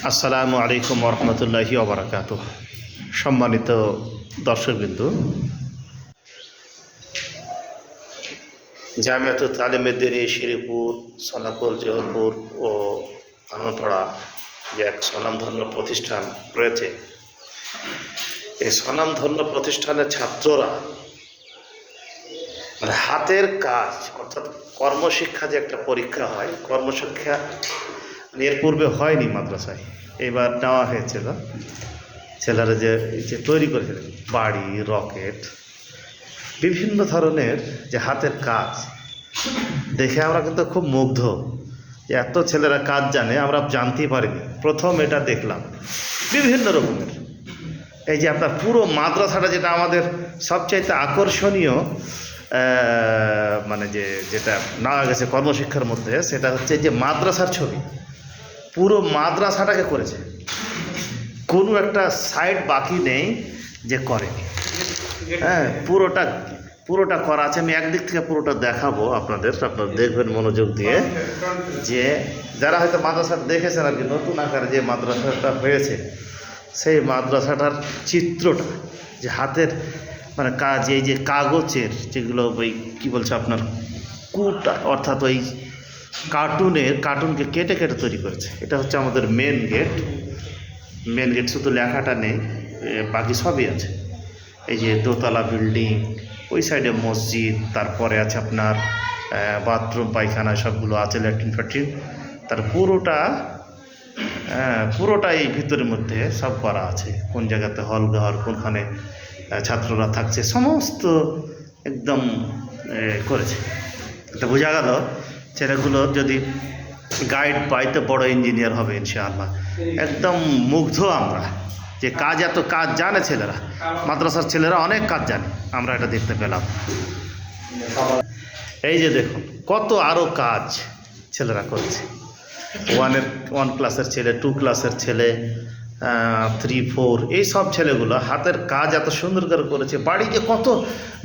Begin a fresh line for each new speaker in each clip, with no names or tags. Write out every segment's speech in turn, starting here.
আসসালামু আলাইকুম রহমতুল্লাহি ওবরাকাতুহ। সম্মানিত দর্শকবৃন্দ, জামিয়াতুল তালিম দ্বীন শিরিপুর, সোনাপুর, জহরপুর ও আনোপাড়া যে এক স্বনামধন্য প্রতিষ্ঠান রয়েছে, এই স্বনামধন্য প্রতিষ্ঠানের ছাত্ররা মানে হাতের কাজ অর্থাৎ কর্মশিক্ষা যে একটা পরীক্ষা হয়, কর্মশিক্ষা এর পূর্বে হয়নি মাদ্রাসায়, এবার নেওয়া হয়েছিল। ছেলেরা যে তৈরি করেছিলেন বাড়ি, রকেট, বিভিন্ন ধরনের যে হাতের কাজ দেখে আমরা কিন্তু খুব মুগ্ধ যে এত ছেলেরা কাজ জানে, আমরা জানতেই পারিনি। প্রথম এটা দেখলাম বিভিন্ন রকমের। এই যে আপনার পুরো মাদ্রাসাটা, যেটা আমাদের সবচাইতে আকর্ষণীয় মানে যেটা নেওয়া গেছে কর্মশিক্ষার মধ্যে, সেটা হচ্ছে যে মাদ্রাসার ছবি। পুরো মাদ্রাসাটাকে করেছে, কোনো একটা সাইড বাকি নেই যে করেনি। হ্যাঁ, পুরোটা করা আছে। আমি একদিক থেকে পুরোটা দেখাবো আপনারা দেখবেন মনোযোগ দিয়ে, যে যারা হয়তো মাদ্রাসা দেখেছেন আর কি, নতুন আকারে যে মাদ্রাসাটা হয়েছে, সেই মাদ্রাসাটার চিত্রটা, যে হাতের মানে কাজ, এই যে কাগজের যেগুলো ওই কী বলছে আপনার কুটা, অর্থাৎ ওই কার্টুনকে কেটে কেটে তৈরি করেছে। এটা হচ্ছে আমাদের মেন গেট। শুধু লেখাটা নেই, বাকি সবই আছে। এই যে দোতলা বিল্ডিং, ওই সাইডে মসজিদ, তারপরে আছে আপনার বাথরুম, পায়খানা সবগুলো আছে, ল্যাট্রিন ফ্যাট্রিন, তার পুরোটা এই ভিতরের মধ্যে সব করা আছে। কোন জায়গাতে হলঘর, কোনখানে ছাত্ররা থাকছে, সমস্ত একদম করেছে। এটা বোঝা গেল ছেলেগুলো যদি গাইড পাইতে বড় ইঞ্জিনিয়ার হবে ইনশাআল্লাহ। একদম মুগ্ধ আমরা যে এত কাজ জানে ছেলেরা, মাদ্রাসার ছেলেরা অনেক কাজ জানে, আমরা এটা দেখতে পেলাম। এই যে দেখুন কত আরও কাজ ছেলেরা করেছে। 1 ক্লাসের ছেলে, 2 ক্লাসের ছেলে, 3, 4, এই সব ছেলেগুলো হাতের কাজ এত সুন্দর করে করেছে। বাড়ি যে কত,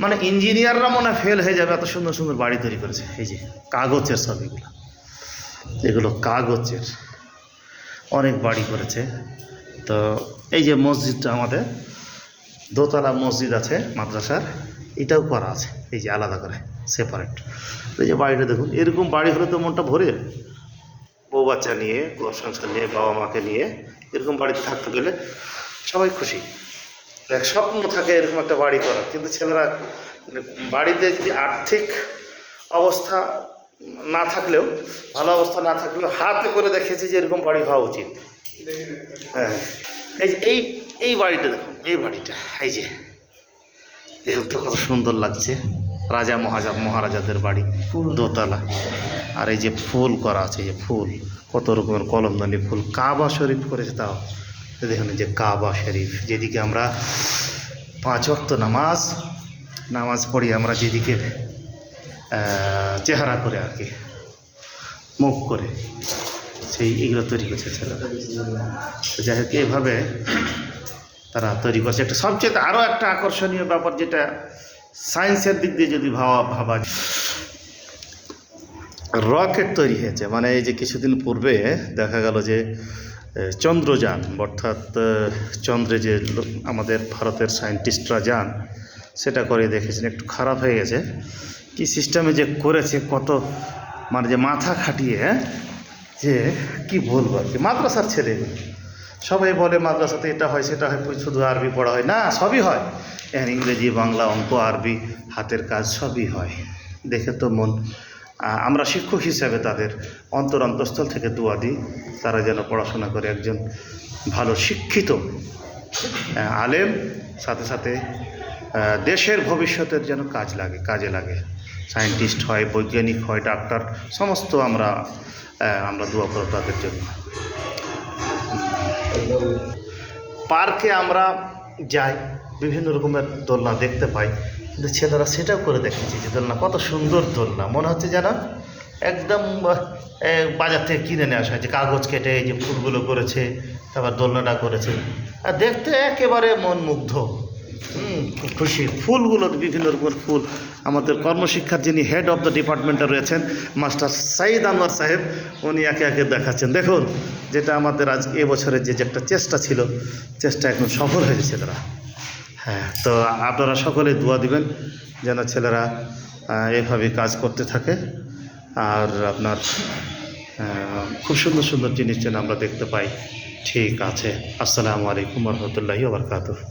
মানে ইঞ্জিনিয়াররা মনে ফেল হয়ে যাবে, এত সুন্দর সুন্দর বাড়ি তৈরি করেছে। এই যে কাগজের সব এগুলো কাগজের অনেক বাড়ি করেছে। তো এই যে মসজিদটা, আমাদের দোতলা মসজিদ আছে মাদ্রাসার, এটাও করা আছে এই যে আলাদা করে সেপারেট। এই যে বাড়িটা দেখুন, এরকম বাড়ি হলে তো মনটা ভরে যাবে। বউ বাচ্চা নিয়ে, ঘর সংসার নিয়ে, বাবা মাকে নিয়ে এরকম বাড়িতে থাকতে পেলে সবাই খুশি। এক স্বপ্ন থাকে এরকম একটা বাড়ি করা, কিন্তু ছেলেরা বাড়িতে যদি আর্থিক অবস্থা না থাকলেও, ভালো অবস্থা না থাকলেও হাতে করে দেখেছি যে এরকম বাড়ি হওয়া উচিত। হ্যাঁ, এই যে এই বাড়িটা দেখুন, এই বাড়িটা এই যে দেখুন তো কত সুন্দর লাগছে। রাজা মহারাজাদের বাড়ি, দোতলা। আর এই যে ফুল করা আছে, এই যে ফুল, কত রকমের কলমদানি ফুল। কাবা শরীফ করেছে, তাও দেখুন যে কাবা শরীফ, যেদিকে আমরা 5 ওয়াক্ত নামাজ পড়ি, আমরা যেদিকে চেহারা করে আর কি, মুখ করে, এইগুলো তৈরি করছে ছেলেরা। তো যাই হোক, এইভাবে তারা তৈরি করছে। একটা সবচেয়ে আরও একটা আকর্ষণীয় ব্যাপার, যেটা সায়েন্সের দিক দিয়ে যদি ভাবা রকেট তৈরি হয়েছে। মানে এই যে কিছুদিন পূর্বে দেখা গেল যে চন্দ্রযান, অর্থাৎ চন্দ্রে যে আমাদের ভারতের সায়েন্টিস্টরা যান, সেটা করে দেখেছেন, একটু খারাপ হয়ে গেছে। কি সিস্টেমে যে করেছে, কত মানে যে মাথা খাটিয়ে, যে কি বলবো আর কি। মাদ্রাসার ছেলে সবাই বলে মাদ্রাসাতে এটা হয় সেটা হয়, শুধু আরবি পড়া হয় না, সবই হয়। এখানে ইংরেজি, বাংলা, অঙ্ক, আরবি, হাতের কাজ সবই হয়। দেখে তো আমরা শিক্ষক হিসাবে তাদের অন্তরস্থল থেকে দোয়া দিই, তারা যেন পড়াশোনা করে একজন ভালো শিক্ষিত আলেম, সাথে সাথে দেশের ভবিষ্যতের যেন কাজে লাগে। সায়েন্টিস্ট হয়, বৈজ্ঞানিক হয়, ডাক্তার, সমস্ত আমরা দোয়া করব তাদের জন্য। পার্কে আমরা যাই, বিভিন্ন রকমের দোলনা দেখতে পাই, কিন্তু ছেলেরা সেটাও করে দেখেছে যে দোলনা কত সুন্দর দোলনা, মনে হচ্ছে যেন একদম বাজার থেকে কিনে নিয়ে আসা হয়েছে। কাগজ কেটে এই যে ফুলগুলো করেছে, তারপর দোলনাটা করেছে, আর দেখতে একেবারে মন মুগ্ধ। খুব খুশি। ফুলগুলোর বিভিন্ন রকমের ফুল আমাদের কর্মশিক্ষার যিনি হেড অফ দ্য ডিপার্টমেন্টে রয়েছেন মাস্টার সাইদ আনোয়ার সাহেব, উনি একে একে দেখাচ্ছেন। দেখুন, যেটা আমাদের আজ এবছরের যে একটা চেষ্টা ছিল, চেষ্টা এখন সফল হয়েছে ছেলেরা। হ্যাঁ, তো আপনারা সকলে দোয়া দিবেন যেন ছেলেরা এভাবে কাজ করতে থাকে। আর আপনার খুব সুন্দর সুন্দর জিনিস যেন আমরা দেখতে পাই। ঠিক আছে, আসসালামু আলাইকুম রহমতুল্লাহি ওয়া বারাকাতুহু।